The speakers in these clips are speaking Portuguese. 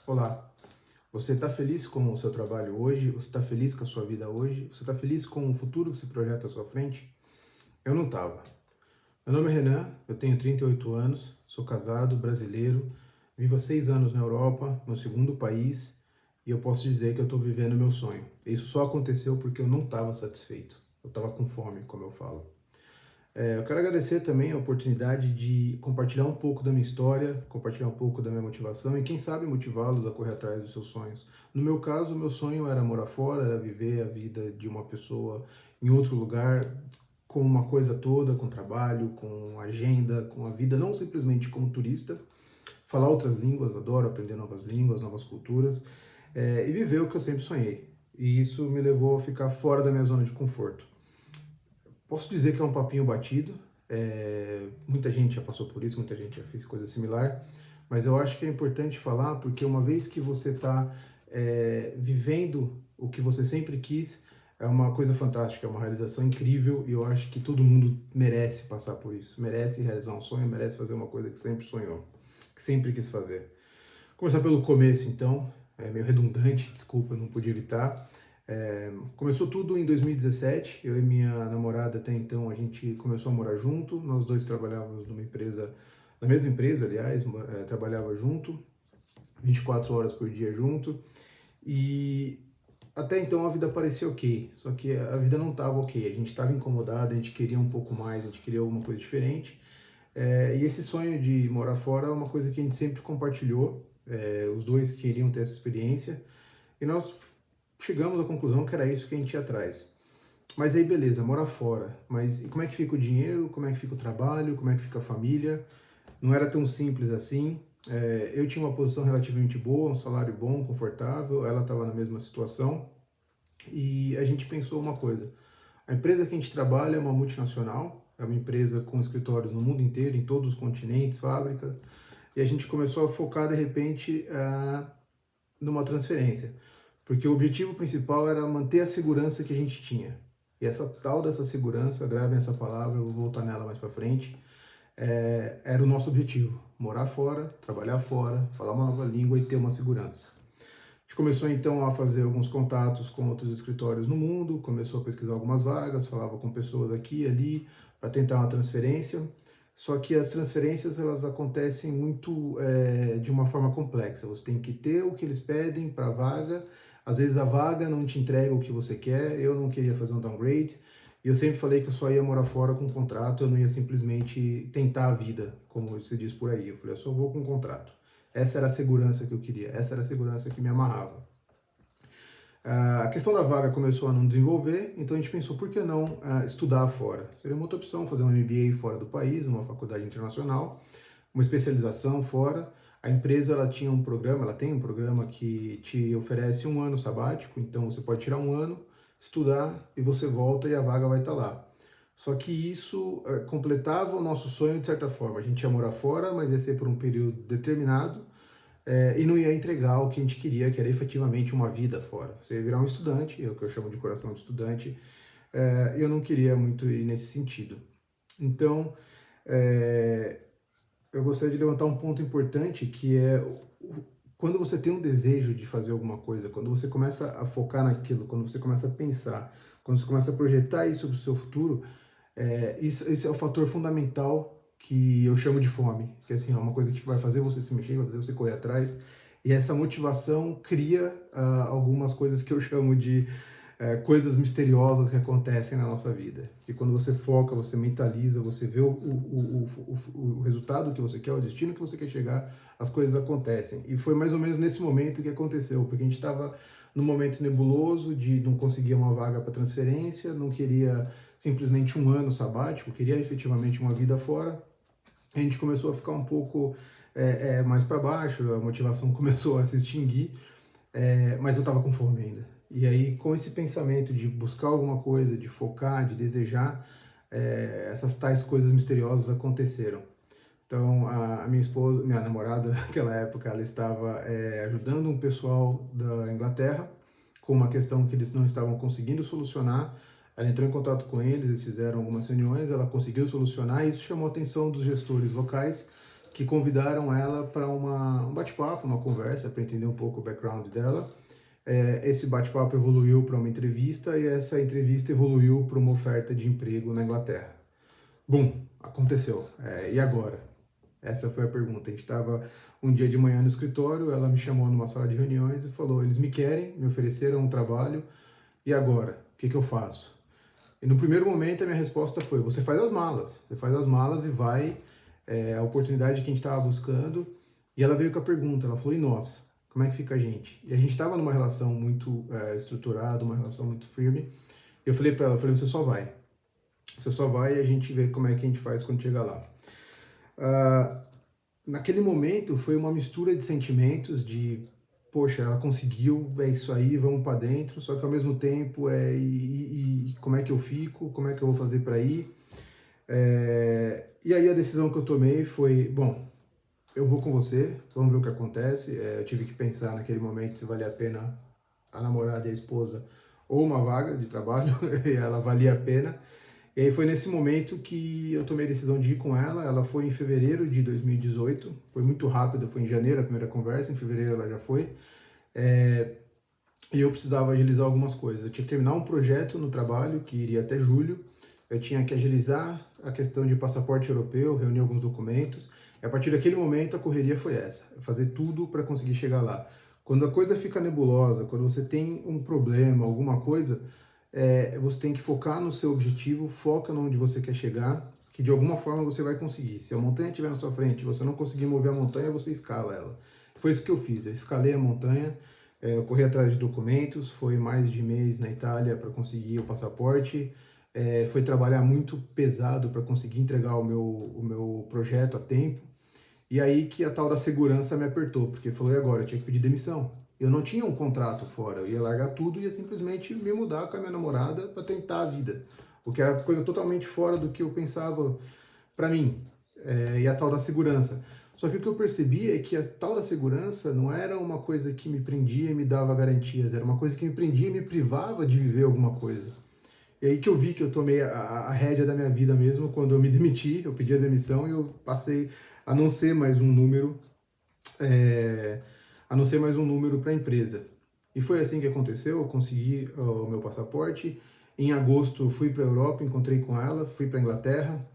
Olá, você está feliz com o seu trabalho hoje? Você está feliz com a sua vida hoje? Você está feliz com o futuro que se projeta à sua frente? Eu não estava. Meu nome é Renan, eu tenho 38 anos, sou casado, brasileiro, vivo há 6 anos na Europa, no segundo país, e eu posso dizer que eu estou vivendo meu sonho. Isso só aconteceu porque eu não estava satisfeito. Eu estava com fome, como eu falo. Eu quero agradecer também a oportunidade de compartilhar um pouco da minha história, compartilhar um pouco da minha motivação e quem sabe motivá-los a correr atrás dos seus sonhos. No meu caso, meu sonho era morar fora, era viver a vida de uma pessoa em outro lugar, com uma coisa toda, com trabalho, com agenda, com a vida, não simplesmente como turista, falar outras línguas, adoro aprender novas línguas, novas culturas, e viver o que eu sempre sonhei. E isso me levou a ficar fora da minha zona de conforto. Posso dizer que é um papinho batido, muita gente já passou por isso, muita gente já fez coisa similar, mas eu acho que é importante falar porque uma vez que você está vivendo o que você sempre quis, é uma coisa fantástica, é uma realização incrível e eu acho que todo mundo merece passar por isso, merece realizar um sonho, merece fazer uma coisa que sempre sonhou, que sempre quis fazer. Começar pelo começo, então, é meio redundante, desculpa, não pude evitar. Começou tudo em 2017, eu e minha namorada até então, a gente começou a morar junto, nós dois trabalhávamos numa empresa, na mesma empresa, aliás, trabalhava junto, 24 horas por dia junto, e até então a vida parecia ok, só que a vida não estava ok, a gente estava incomodado, a gente queria um pouco mais, a gente queria alguma coisa diferente, e esse sonho de morar fora é uma coisa que a gente sempre compartilhou, os dois queriam ter essa experiência, e nós chegamos à conclusão que era isso que a gente ia atrás. Mas aí beleza, morar fora, mas e como é que fica o dinheiro, como é que fica o trabalho, como é que fica a família? Não era tão simples assim. Eu tinha uma posição relativamente boa, um salário bom, confortável, ela estava na mesma situação, e a gente pensou uma coisa, a empresa que a gente trabalha é uma multinacional, é uma empresa com escritórios no mundo inteiro, em todos os continentes, fábricas, e a gente começou a focar de repente numa transferência, porque o objetivo principal era manter a segurança que a gente tinha. E essa tal dessa segurança, gravem essa palavra, eu vou voltar nela mais para frente, era o nosso objetivo, morar fora, trabalhar fora, falar uma nova língua e ter uma segurança. A gente começou então a fazer alguns contatos com outros escritórios no mundo, começou a pesquisar algumas vagas, falava com pessoas aqui e ali para tentar uma transferência. Só que as transferências elas acontecem muito de uma forma complexa. Você tem que ter o que eles pedem para a vaga. Às vezes a vaga não te entrega o que você quer. Eu não queria fazer um downgrade. E eu sempre falei que eu só ia morar fora com um contrato. Eu não ia simplesmente tentar a vida, como se diz por aí. Eu falei, eu só vou com um contrato. Essa era a segurança que eu queria. Essa era a segurança que me amarrava. A questão da vaga começou a não desenvolver, então a gente pensou, por que não estudar fora? Seria uma outra opção, fazer um MBA fora do país, uma faculdade internacional, uma especialização fora. A empresa ela tinha um programa, ela tem um programa que te oferece um ano sabático, então você pode tirar um ano, estudar e você volta e a vaga vai estar lá. Só que isso completava o nosso sonho de certa forma. A gente ia morar fora, mas ia ser por um período determinado, e não ia entregar o que a gente queria, que era efetivamente uma vida fora. Você ia virar um estudante, é o que eu chamo de coração de estudante, e eu não queria muito ir nesse sentido. Então, é, eu gostaria de levantar um ponto importante, que é quando você tem um desejo de fazer alguma coisa, quando você começa a focar naquilo, quando você começa a pensar, quando você começa a projetar isso para o seu futuro, isso é o fator fundamental que eu chamo de fome, que assim, é uma coisa que vai fazer você se mexer, vai fazer você correr atrás, e essa motivação cria algumas coisas que eu chamo de coisas misteriosas que acontecem na nossa vida. Que quando você foca, você mentaliza, você vê o resultado que você quer, o destino que você quer chegar, as coisas acontecem. E foi mais ou menos nesse momento que aconteceu, porque a gente estava num momento nebuloso de não conseguir uma vaga para transferência, não queria simplesmente um ano sabático, queria efetivamente uma vida fora. A gente começou a ficar um pouco mais para baixo, a motivação começou a se extinguir, mas eu estava com fome ainda. E aí, com esse pensamento de buscar alguma coisa, de focar, de desejar, essas tais coisas misteriosas aconteceram. Então, a minha esposa, minha namorada, naquela época, ela estava ajudando um pessoal da Inglaterra com uma questão que eles não estavam conseguindo solucionar. Ela entrou em contato com eles, eles fizeram algumas reuniões, ela conseguiu solucionar e isso chamou a atenção dos gestores locais que convidaram ela para um bate-papo, uma conversa, para entender um pouco o background dela. Esse bate-papo evoluiu para uma entrevista e essa entrevista evoluiu para uma oferta de emprego na Inglaterra. Bum, aconteceu. E agora? Essa foi a pergunta. A gente estava um dia de manhã no escritório, ela me chamou numa sala de reuniões e falou: eles me querem, me ofereceram um trabalho, e agora? O que eu faço? E no primeiro momento a minha resposta foi: você faz as malas e vai, a oportunidade que a gente estava buscando. E ela veio com a pergunta, ela falou: e nós? Como é que fica a gente? E a gente estava numa relação muito estruturada, uma relação muito firme. Eu falei para ela, você só vai. Você só vai e a gente vê como é que a gente faz quando chegar lá. Naquele momento foi uma mistura de sentimentos de, poxa, ela conseguiu, é isso aí, vamos para dentro, só que ao mesmo tempo e como é que eu fico, como é que eu vou fazer para ir? E aí a decisão que eu tomei foi, bom, eu vou com você, vamos ver o que acontece. Eu tive que pensar naquele momento se valia a pena a namorada e a esposa ou uma vaga de trabalho, e ela valia a pena. E aí foi nesse momento que eu tomei a decisão de ir com ela. Ela foi em fevereiro de 2018, foi muito rápido, foi em janeiro a primeira conversa, em fevereiro ela já foi. E eu precisava agilizar algumas coisas. Eu tinha que terminar um projeto no trabalho, que iria até julho. Eu tinha que agilizar a questão de passaporte europeu, reunir alguns documentos. E a partir daquele momento a correria foi essa, fazer tudo para conseguir chegar lá. Quando a coisa fica nebulosa, quando você tem um problema, alguma coisa, você tem que focar no seu objetivo, foca onde você quer chegar, que de alguma forma você vai conseguir. Se a montanha estiver na sua frente e você não conseguir mover a montanha, você escala ela. Foi isso que eu fiz, eu escalei a montanha, eu corri atrás de documentos, foi mais de mês na Itália para conseguir o passaporte, foi trabalhar muito pesado para conseguir entregar o meu projeto a tempo. E aí que a tal da segurança me apertou, porque falou: e agora? Eu tinha que pedir demissão. Eu não tinha um contrato fora, eu ia largar tudo e ia simplesmente me mudar com a minha namorada para tentar a vida. O que era coisa totalmente fora do que eu pensava para mim. E a tal da segurança. Só que o que eu percebi é que a tal da segurança não era uma coisa que me prendia e me dava garantias, era uma coisa que me prendia e me privava de viver alguma coisa. E aí que eu vi que eu tomei a rédea da minha vida mesmo, quando eu me demiti, eu pedi a demissão e eu passei a não ser mais um número, para a empresa. E foi assim que aconteceu, eu consegui o meu passaporte. Em agosto fui para a Europa, encontrei com ela, fui para a Inglaterra,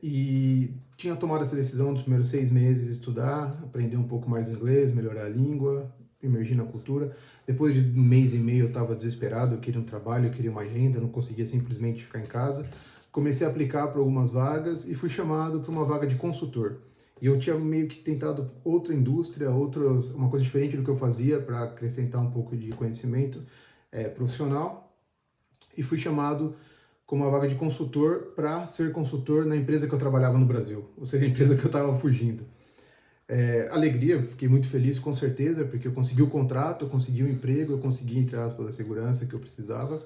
e tinha tomado essa decisão nos primeiros 6 meses estudar, aprender um pouco mais o inglês, melhorar a língua, emergir na cultura. Depois de um mês e meio eu estava desesperado, eu queria um trabalho, eu queria uma agenda, eu não conseguia simplesmente ficar em casa. Comecei a aplicar para algumas vagas e fui chamado para uma vaga de consultor. E eu tinha meio que tentado outra indústria, uma coisa diferente do que eu fazia para acrescentar um pouco de conhecimento profissional. E fui chamado com uma vaga de consultor para ser consultor na empresa que eu trabalhava no Brasil, ou seja, a empresa que eu estava fugindo. Alegria, fiquei muito feliz com certeza, porque eu consegui o contrato, eu consegui o emprego, eu consegui, entre aspas, a segurança que eu precisava.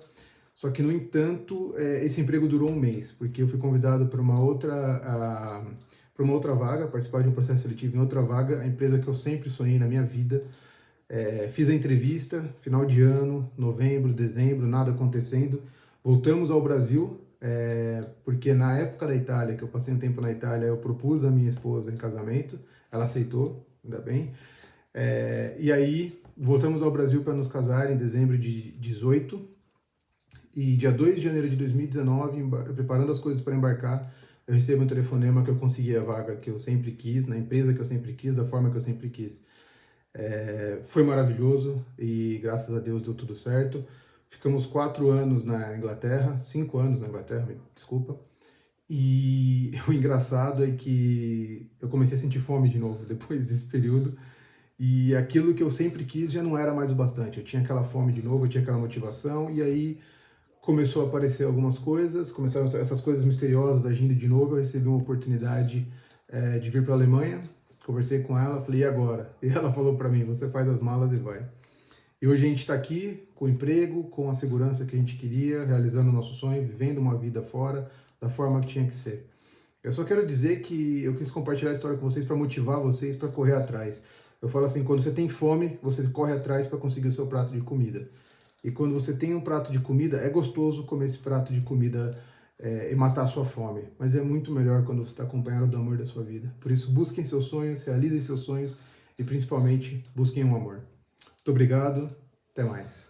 Só que, no entanto, esse emprego durou um mês, porque eu fui convidado para uma outra vaga, participar de um processo seletivo em outra vaga, a empresa que eu sempre sonhei na minha vida. Fiz a entrevista, final de ano, novembro, dezembro, nada acontecendo. Voltamos ao Brasil, porque na época da Itália, que eu passei um tempo na Itália, eu propus a minha esposa em casamento, ela aceitou, ainda bem. E aí, voltamos ao Brasil para nos casar em dezembro de 18, e dia 2 de janeiro de 2019, preparando as coisas para embarcar, eu recebo um telefonema que eu consegui a vaga que eu sempre quis, na empresa que eu sempre quis, da forma que eu sempre quis. Foi maravilhoso e graças a Deus deu tudo certo. Ficamos 4 anos na Inglaterra, 5 anos na Inglaterra, desculpa. E o engraçado é que eu comecei a sentir fome de novo depois desse período. E aquilo que eu sempre quis já não era mais o bastante. Eu tinha aquela fome de novo, eu tinha aquela motivação, e aí começou a aparecer algumas coisas, começaram essas coisas misteriosas agindo de novo. Eu recebi uma oportunidade de vir para a Alemanha, conversei com ela, falei: e agora? E ela falou para mim: você faz as malas e vai. E hoje a gente está aqui com o emprego, com a segurança que a gente queria, realizando o nosso sonho, vivendo uma vida fora da forma que tinha que ser. Eu só quero dizer que eu quis compartilhar a história com vocês para motivar vocês para correr atrás. Eu falo assim: quando você tem fome, você corre atrás para conseguir o seu prato de comida. E quando você tem um prato de comida, é gostoso comer esse prato de comida e matar a sua fome, mas é muito melhor quando você está acompanhado do amor da sua vida. Por isso, busquem seus sonhos, realizem seus sonhos e principalmente busquem um amor. Muito obrigado, até mais.